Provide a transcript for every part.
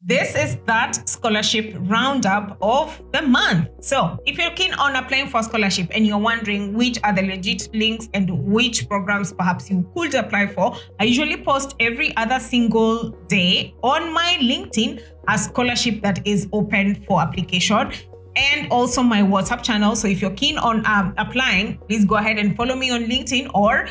This is that scholarship roundup of the month. So if you're keen on applying for a scholarship and you're wondering which are the legit links and which programs perhaps you could apply for, I usually post every other single day on my LinkedIn a scholarship that is open for application, and also my WhatsApp channel. So if you're keen on applying, please go ahead and follow me on LinkedIn or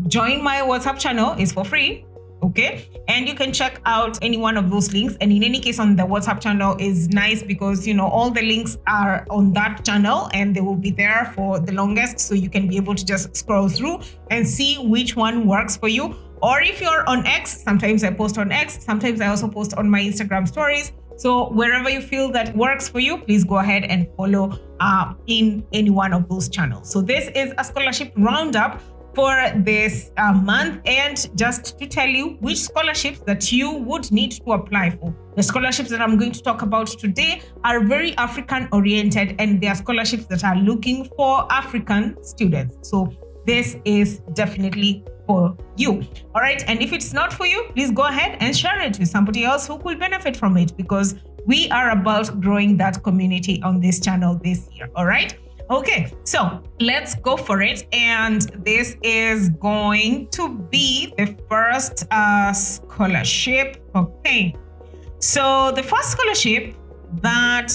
join my WhatsApp channel. It's for free. Okay, and you can check out any one of those links. And in any case, on the WhatsApp channel is nice because all the links are on that channel and they will be there for the longest, so you can be able to just scroll through and see which one works for you. Or if you're on X, sometimes I post on X, sometimes I also post on my Instagram stories. So wherever you feel that works for you, please go ahead and follow in any one of those channels. So this is a scholarship roundup for this month, and just to tell you which scholarships that you would need to apply for. The scholarships that I'm going to talk about today are very African oriented, and they are scholarships that are looking for African students. So this is definitely for you. All right. And if it's not for you, please go ahead and share it with somebody else who could benefit from it, because we are about growing that community on this channel this year. All right. Okay, so let's go for it. And this is going to be the first scholarship. Okay, so the first scholarship that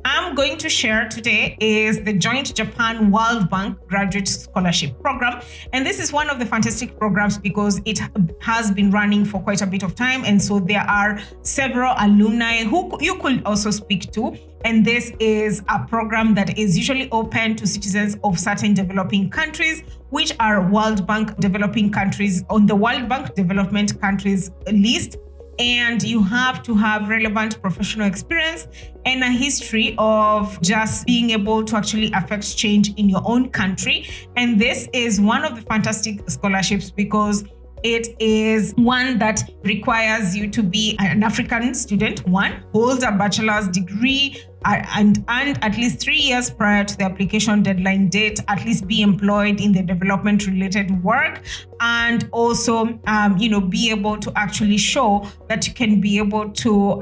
I'm going to share today is the Joint Japan World Bank Graduate Scholarship Program. And this is one of the fantastic programs because it has been running for quite a bit of time. And so there are several alumni who you could also speak to. And this is a program that is usually open to citizens of certain developing countries, which are World Bank developing countries on the World Bank development countries list. And you have to have relevant professional experience and a history of just being able to actually affect change in your own country. And this is one of the fantastic scholarships because it is one that requires you to be an African student, hold a bachelor's degree, and at least 3 years prior to the application deadline date, at least be employed in the development related work, and also, be able to actually show that you can be able to,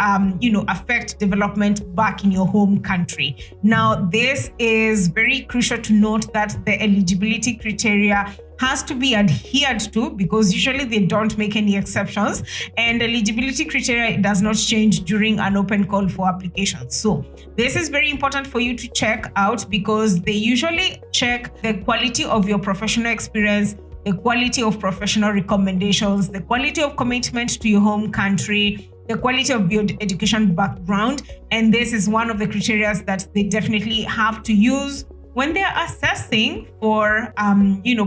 affect development back in your home country. Now, this is very crucial to note that the eligibility criteria has to be adhered to because usually they don't make any exceptions, and eligibility criteria does not change during an open call for applications. So this is very important for you to check out because they usually check the quality of your professional experience, the quality of professional recommendations, the quality of commitment to your home country, the quality of your education background. And this is one of the criteria that they definitely have to use when they're assessing for,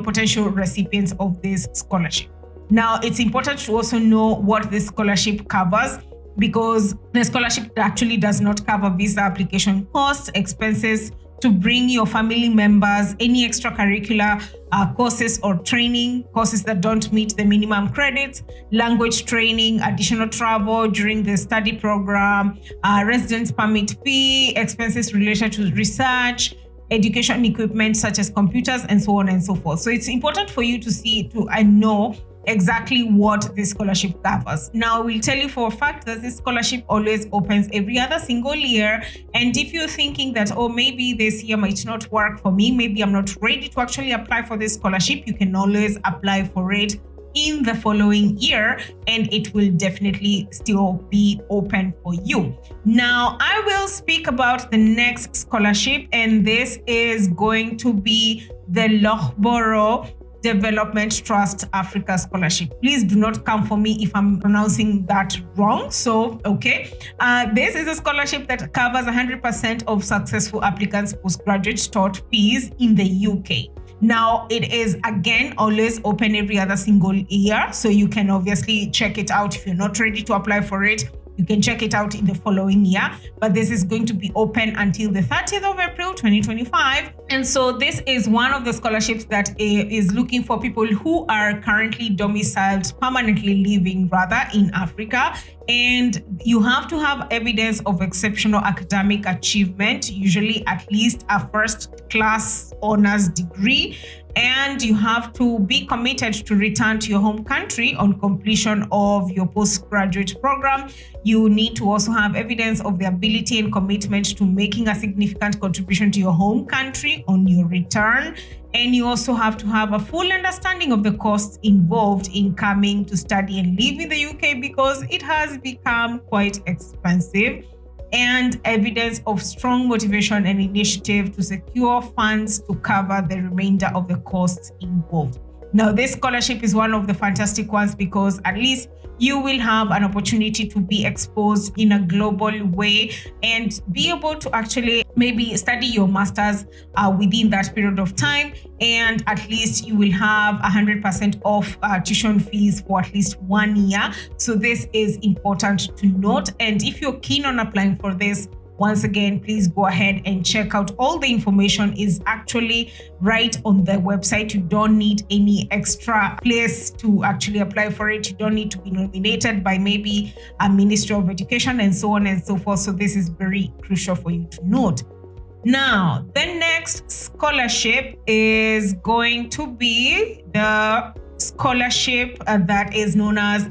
potential recipients of this scholarship. Now, it's important to also know what this scholarship covers because the scholarship actually does not cover visa application costs, expenses to bring your family members, any extracurricular courses or training, courses that don't meet the minimum credits, language training, additional travel during the study program, residence permit fee, expenses related to research, education equipment such as computers, and so on and so forth. So it's important for you to see and know exactly what this scholarship covers. Now, we'll tell you for a fact that this scholarship always opens every other single year. And if you're thinking that, maybe this year might not work for me, maybe I'm not ready to actually apply for this scholarship, you can always apply for it in the following year, and it will definitely still be open for you. Now, I will speak about the next scholarship, and this is going to be the Loughborough Development Trust Africa Scholarship. Please do not come for me if I'm pronouncing that wrong. So, okay. This is a scholarship that covers 100% of successful applicants' postgraduate taught fees in the UK. Now, it is again always open every other single year. So you can obviously check it out. If you're not ready to apply for it, you can check it out in the following year. But this is going to be open until the 30th of April, 2025. And so this is one of the scholarships that is looking for people who are currently domiciled, permanently living in Africa. And you have to have evidence of exceptional academic achievement, usually at least a first class honors degree. and you have to be committed to return to your home country on completion of your postgraduate program. You need to also have evidence of the ability and commitment to making a significant contribution to your home country on your return. And you also have to have a full understanding of the costs involved in coming to study and live in the UK, because it has become quite expensive, and evidence of strong motivation and initiative to secure funds to cover the remainder of the costs involved. Now, this scholarship is one of the fantastic ones because at least you will have an opportunity to be exposed in a global way and be able to actually maybe study your master's within that period of time. And at least you will have 100% off tuition fees for at least 1 year. So this is important to note. And if you're keen on applying for this, once again, please go ahead and check out. All the information is actually right on the website. You don't need any extra place to actually apply for it. You don't need to be nominated by maybe a Ministry of Education and so on and so forth. So this is very crucial for you to note. Now, the next scholarship is going to be the scholarship that is known as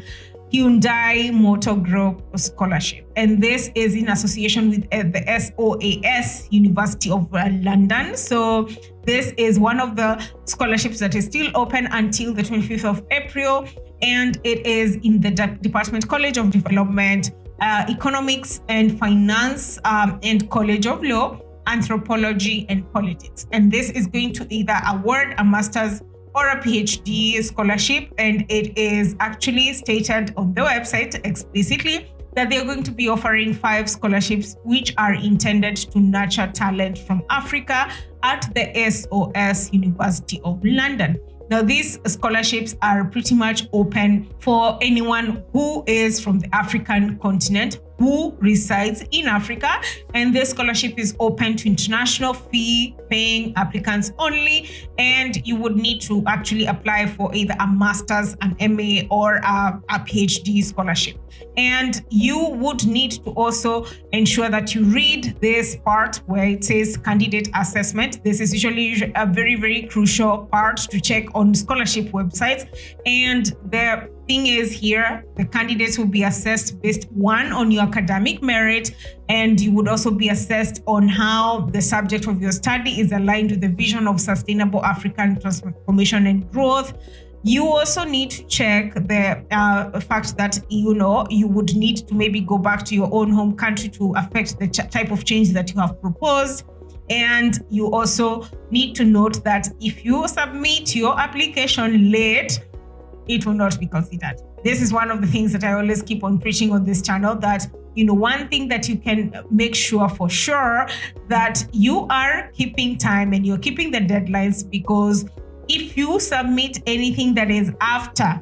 Hyundai Motor Group Scholarship, and this is in association with the SOAS University of London. So this is one of the scholarships that is still open until the 25th of April, and it is in the Department College of Development, Economics and Finance, and College of Law, Anthropology and Politics. And this is going to either award a master's or a PhD scholarship, and it is actually stated on the website explicitly that they're going to be offering 5 scholarships which are intended to nurture talent from Africa at the SOAS University of London. Now, these scholarships are pretty much open for anyone who is from the African continent, who resides in Africa, and this scholarship is open to international fee-paying applicants only, and you would need to actually apply for either a master's, an MA, or a PhD scholarship. And you would need to also ensure that you read this part where it says candidate assessment. This is usually a very, very crucial part to check on scholarship websites. And the thing is here, the candidates will be assessed based on your academic merit, and you would also be assessed on how the subject of your study is aligned with the vision of sustainable African transformation and growth. You also need to check the fact that you would need to maybe go back to your own home country to affect the type of change that you have proposed. And you also need to note that if you submit your application late, it will not be considered. This is one of the things that I always keep on preaching on this channel, that one thing that you can make sure for sure that you are keeping time and you're keeping the deadlines, because if you submit anything that is after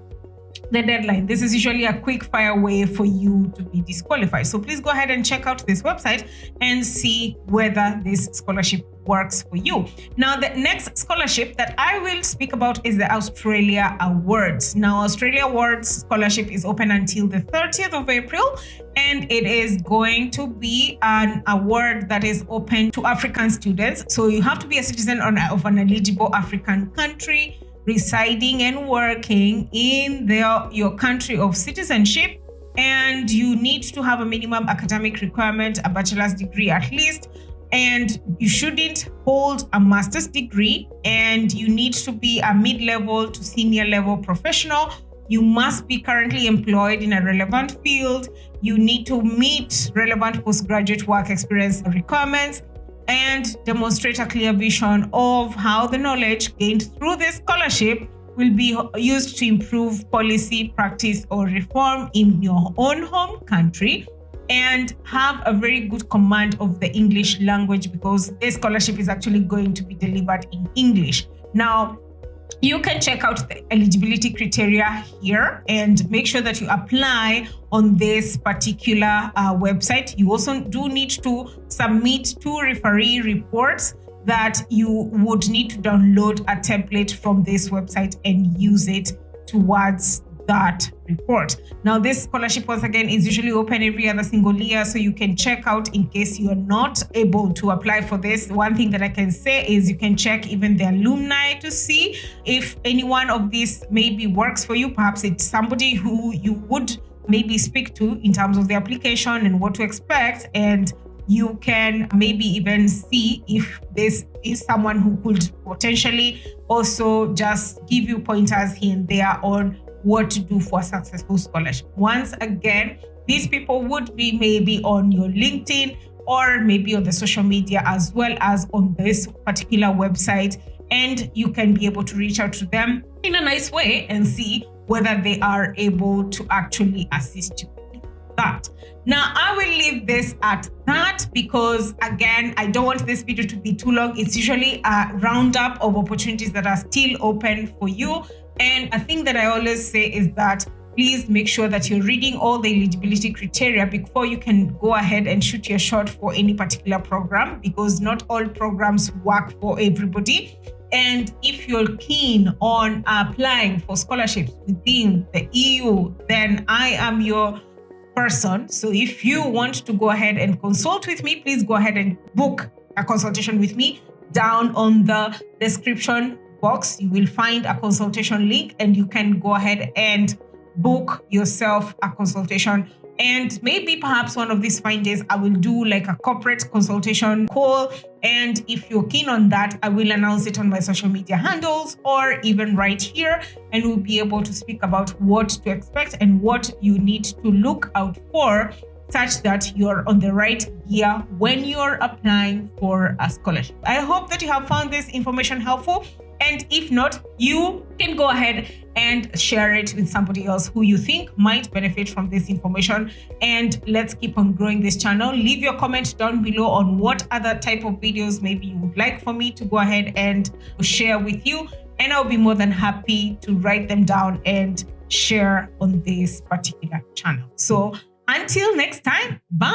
the deadline, this is usually a quick fire way for you to be disqualified. So please go ahead and check out this website and see whether this scholarship works for you. Now, the next scholarship that I will speak about is the Australia Awards. Now, Australia Awards scholarship is open until the 30th of April, and it is going to be an award that is open to African students. So you have to be a citizen of an eligible African country, residing and working in your country of citizenship, and you need to have a minimum academic requirement, a bachelor's degree at least, and you shouldn't hold a master's degree, and you need to be a mid-level to senior level professional. You must be currently employed in a relevant field. You need to meet relevant postgraduate work experience requirements and demonstrate a clear vision of how the knowledge gained through this scholarship will be used to improve policy, practice, or reform in your own home country, and have a very good command of the English language, because this scholarship is actually going to be delivered in English. Now, you can check out the eligibility criteria here and make sure that you apply on this particular website. You also do need to submit 2 referee reports that you would need to download a template from this website and use it towards that report. Now, this scholarship, once again, is usually open every other single year, so you can check out in case you are not able to apply for this. One thing that I can say is you can check even the alumni to see if any one of these maybe works for you. Perhaps it's somebody who you would maybe speak to in terms of the application and what to expect, and you can maybe even see if this is someone who could potentially also just give you pointers here and there on what to do for a successful scholarship. Once again, these people would be maybe on your LinkedIn or maybe on the social media as well as on this particular website, and you can be able to reach out to them in a nice way and see whether they are able to actually assist you with that. Now, I will leave this at that because, again, I don't want this video to be too long. It's usually a roundup of opportunities that are still open for you. And a thing that I always say is that please make sure that you're reading all the eligibility criteria before you can go ahead and shoot your shot for any particular program, because not all programs work for everybody. And if you're keen on applying for scholarships within the EU, then I am your person. So if you want to go ahead and consult with me, please go ahead and book a consultation with me. Down on the description box, you will find a consultation link, and you can go ahead and book yourself a consultation. And maybe perhaps one of these fine days, I will do like a corporate consultation call. And if you're keen on that, I will announce it on my social media handles or even right here. And we'll be able to speak about what to expect and what you need to look out for, such that you're on the right gear when you're applying for a scholarship. I hope that you have found this information helpful. And if not, you can go ahead and share it with somebody else who you think might benefit from this information. And let's keep on growing this channel. Leave your comment down below on what other type of videos maybe you would like for me to go ahead and share with you. And I'll be more than happy to write them down and share on this particular channel. So until next time, bye.